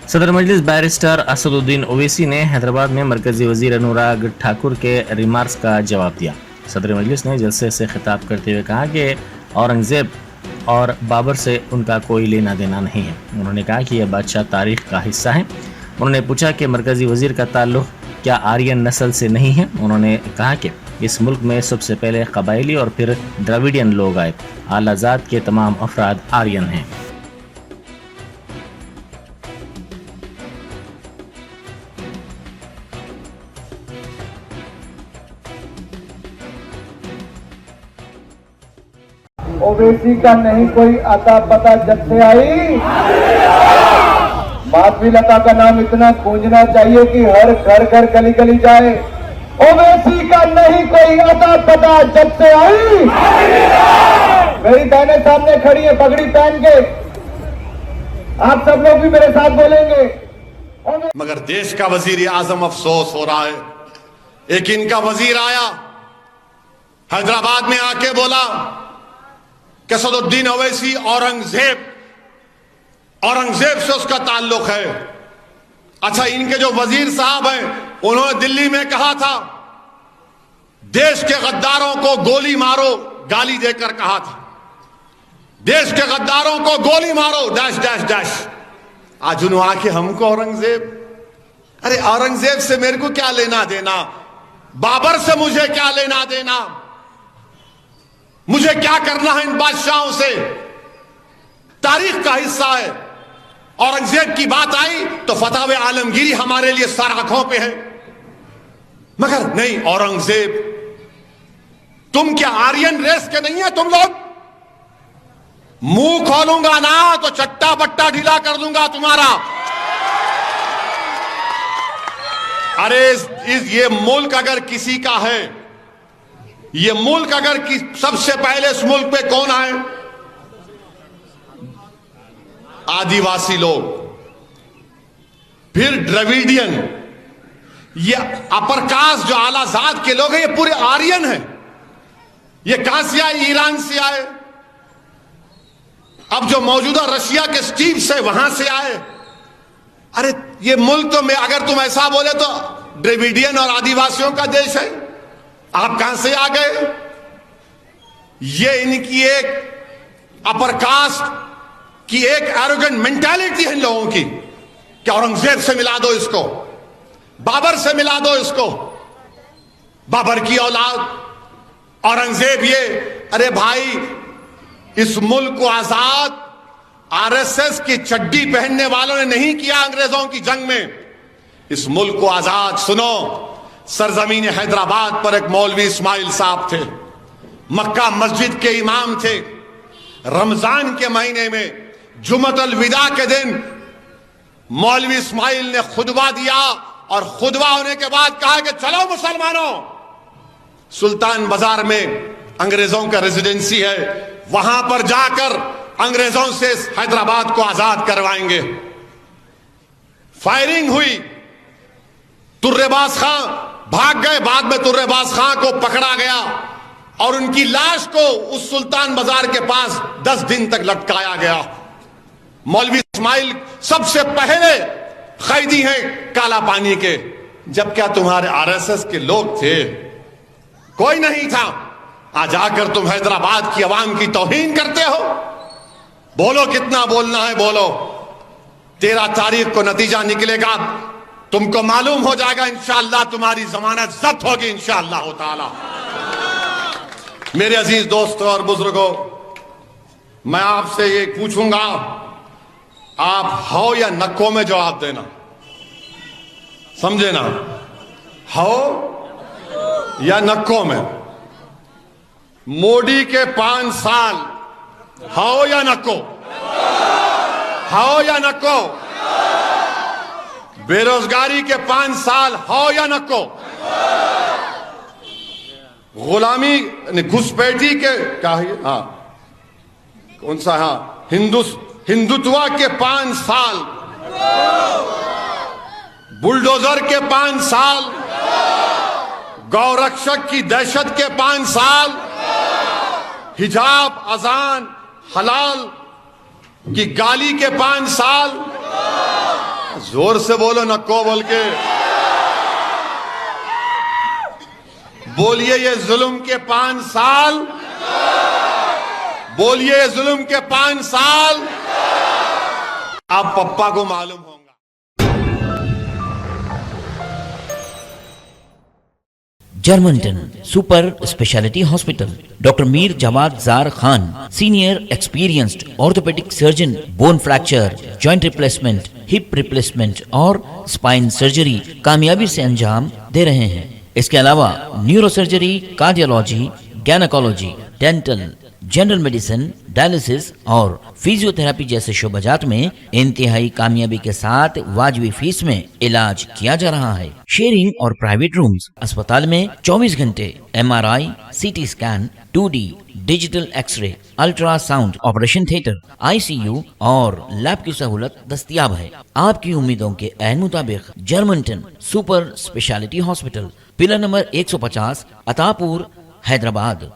सदर मजलिस बैरिस्टर असदुद्दीन ओवैसी ने हैदराबाद में मरकजी वजीर अनुराग ठाकुर के रिमार्क्स का जवाब दिया। सदर मजलिस ने जलसे से खिताब करते हुए कहा कि औरंगजेब और बाबर से उनका कोई लेना देना नहीं है। उन्होंने कहा कि यह बादशाह तारीख का हिस्सा है। उन्होंने पूछा कि मरकजी वजीर का ताल्लुक क्या आर्यन नस्ल से नहीं है। उन्होंने कहा कि इस मुल्क में सबसे पहले कबायली और फिर द्रविडियन लोग आए। आलाजाद के तमाम अफराद आर्यन हैं। ओवैसी का नहीं कोई आता पता जब से आई। माधवी लता का नाम इतना गूंजना चाहिए कि हर घर घर गली गली जाए। ओवैसी का नहीं कोई आता पता जब से आई। मेरी बहनें सामने खड़ी है पगड़ी पहन के, आप सब लोग भी मेरे साथ बोलेंगे। मगर देश का वजीर आजम अफसोस हो रहा है। एक इनका वजीर आया हैदराबाद में आके बोला कि असदुद्दीन ओवैसी औरंगजेब से उसका ताल्लुक है। अच्छा, इनके जो वजीर साहब हैं उन्होंने दिल्ली में कहा था देश के गद्दारों को गोली मारो, गाली देकर कहा था देश के गद्दारों को गोली मारो डैश डैश डैश। आज उन्होंने आके हमको औरंगजेब, अरे औरंगजेब से मेरे को क्या लेना देना, बाबर से मुझे क्या लेना देना, मुझे क्या करना है इन बादशाहों से, तारीख का हिस्सा है। औरंगजेब की बात आई तो फतवा आलमगीरी हमारे लिए सर आंखों पे है। मगर नहीं, औरंगजेब, तुम क्या आर्यन रेस के नहीं है तुम लोग? मुंह खोलूंगा ना तो चट्टा बट्टा ढीला कर दूंगा तुम्हारा। अरे ये मुल्क अगर किसी का है, ये मुल्क अगर सबसे पहले इस मुल्क पे कौन आए? आदिवासी लोग, फिर द्रविडियन, ये अपर कास्ट जो आलाजाद के लोग हैं, ये पूरे आर्यन हैं। ये कहां से आए? ईरान से आए। अब जो मौजूदा रशिया के स्टीव से वहां से आए। अरे ये मुल्क तो मैं अगर तुम ऐसा बोले तो द्रविडियन और आदिवासियों का देश है। आप कहां से आ गए? ये इनकी एक अपर कास्ट की एक एरोगेंट मेंटालिटी है इन लोगों की कि औरंगजेब से मिला दो इसको, बाबर से मिला दो इसको, बाबर की औलाद, औरंगजेब ये। अरे भाई, इस मुल्क को आजाद आरएसएस की चड्डी पहनने वालों ने नहीं किया अंग्रेजों की जंग में। इस मुल्क को आजाद, सुनो, सरजमीन हैदराबाद पर एक मौलवी इस्माइल साहब थे, मक्का मस्जिद के इमाम थे। रमजान के महीने में जुमतुल विदा के दिन मौलवी इस्माइल ने खुतबा दिया और खुतबा होने के बाद कहा कि चलो मुसलमानों, सुल्तान बाजार में अंग्रेजों का रेजिडेंसी है, वहां पर जाकर अंग्रेजों से हैदराबाद को आजाद करवाएंगे। फायरिंग हुई, तुर्रेबाज खां भाग गए। बाद में तुर्रेबाज खां को पकड़ा गया और उनकी लाश को उस सुल्तान बाजार के पास 10 दिन तक लटकाया गया। मौलवी इस्माइल सबसे पहले कैदी हैं काला पानी के। जब क्या तुम्हारे आरएसएस के लोग थे? कोई नहीं था। आज आकर तुम हैदराबाद की आवाम की तौहीन करते हो। बोलो कितना बोलना है बोलो। 13 तारीख को नतीजा निकलेगा, तुमको मालूम हो जाएगा। इंशाअल्लाह तुम्हारी जमानत जब्त होगी इंशाअल्लाह ताला। मेरे अजीज दोस्तों और बुजुर्गों, मैं आपसे ये पूछूंगा, आप हो या नक्को में जवाब देना, समझे ना? हो या नक्को में? मोदी के 5 साल, हो या नक्को? हो या नक्को? बेरोजगारी के 5 साल, हो या नक्को? गुलामी घुसपैठी के क्या है? हाँ, कौन सा? हाँ, हिंदुत्व के 5 साल, बुलडोजर के 5 साल, गौरक्षक की दहशत के 5 साल, हिजाब अजान हलाल की गाली के 5 साल, जोर से बोलो नको बोल के बोलिए ये जुल्म के 5 साल, बोलिए ये जुल्म के 5 साल अब पप्पा को मालूम होगा। Germanten super speciality hospital, doctor Mir Jawad Zar Khan, senior experienced orthopaedic surgeon, bone fracture, joint replacement, hip replacement और स्पाइन सर्जरी कामयाबी से अंजाम दे रहे हैं। इसके अलावा neurosurgery, cardiology, gynaecology, dental, general medicine, dialysis और फिजियोथेरेपी जैसे शोबाजात में इंतहाई कामयाबी के साथ वाजिबी फीस में इलाज किया जा रहा है। शेयरिंग और प्राइवेट रूम्स, अस्पताल में 24 घंटे MRI, CT scan, 2D digital x-ray, ultrasound, operation theatre, ICU और लैब की सहूलत दस्तयाब है। आपकी उम्मीदों के ऐन मुताबिक Germanten super speciality hospital, pillar number 150, Attapur, Hyderabad.